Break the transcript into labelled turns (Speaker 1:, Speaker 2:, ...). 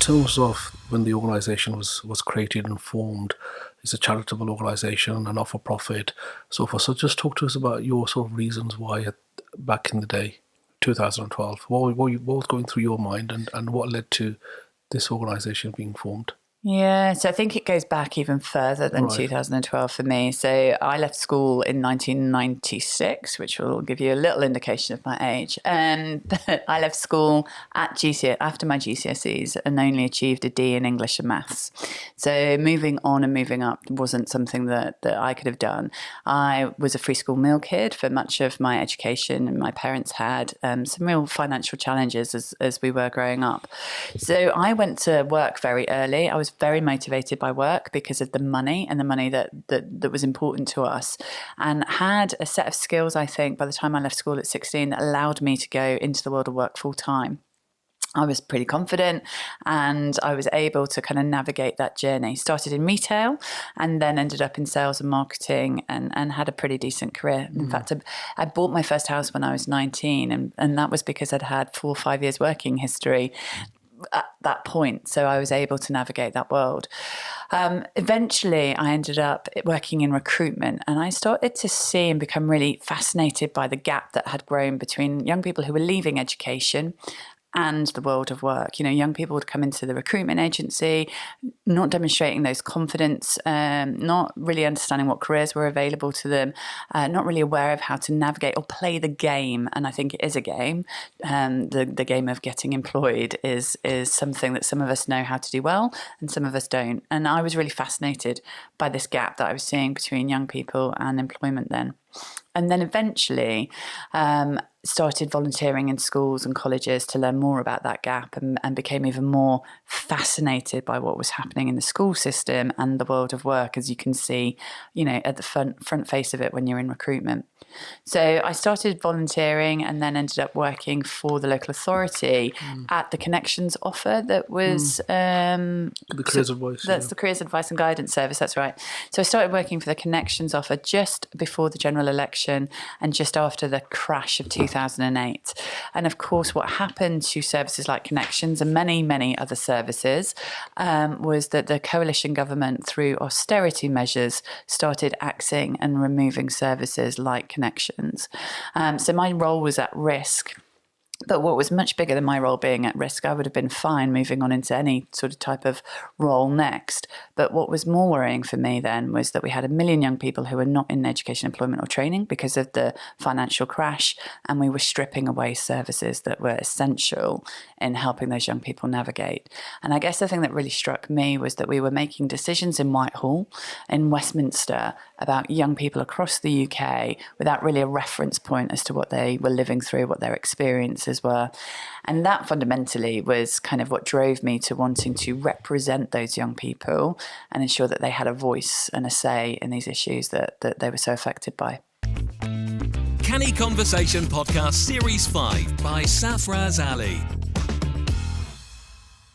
Speaker 1: terms of when the organisation was created and formed, it's a charitable organisation, a not-for-profit, so forth. So just talk to us about your sort of reasons why back in the day, 2012, what was going through your mind and what led to this organisation being formed?
Speaker 2: Yeah, so I think it goes back even further than
Speaker 1: Right.
Speaker 2: 2012 for me. So I left school in 1996, which will give you a little indication of my age. But I left school at after my GCSEs and only achieved a D in English and maths. So moving on and moving up wasn't something that I could have done. I was a free school meal kid for much of my education, and my parents had some real financial challenges as we were growing up. So I went to work very early. I was very motivated by work because of the money and the money that was important to us, and had a set of skills, I think, by the time I left school at 16 that allowed me to go into the world of work full time. I was pretty confident and I was able to kind of navigate that journey. Started in retail and then ended up in sales and marketing and had a pretty decent career. In fact, I bought my first house when I was 19 and that was because I'd had 4 or 5 years working history at that point. So I was able to navigate that world. Eventually, I ended up working in recruitment, and I started to see and become really fascinated by the gap that had grown between young people who were leaving education and the world of work. You know, young people would come into the recruitment agency, not demonstrating those confidence, not really understanding what careers were available to them, not really aware of how to navigate or play the game. And I think it is a game. The game of getting employed is something that some of us know how to do well and some of us don't. And I was really fascinated by this gap that I was seeing between young people and employment then. And then eventually started volunteering in schools and colleges to learn more about that gap and became even more fascinated by what was happening in the school system and the world of work, as you can see, you know, at the front face of it when you're in recruitment. So I started volunteering and then ended up working for the local authority at the Connections offer that was...
Speaker 1: The Careers Advice.
Speaker 2: That's the Careers Advice and Guidance Service, that's right. So I started working for the Connections offer just before the general election and just after the crash of 2008. And of course, what happened to services like Connections and many, many other services was that the coalition government, through austerity measures, started axing and removing services like Connections. So my role was at risk. But what was much bigger than my role being at risk, I would have been fine moving on into any sort of type of role next. But what was more worrying for me then was that we had 1 million young people who were not in education, employment or training because of the financial crash, and we were stripping away services that were essential in helping those young people navigate. And I guess the thing that really struck me was that we were making decisions in Whitehall, in Westminster, about young people across the UK without really a reference point as to what they were living through, what their experiences were. And that fundamentally was kind of what drove me to wanting to represent those young people and ensure that they had a voice and a say in these issues that they were so affected by.
Speaker 3: Canny Conversation Podcast Series 5 by Safaraz Ali.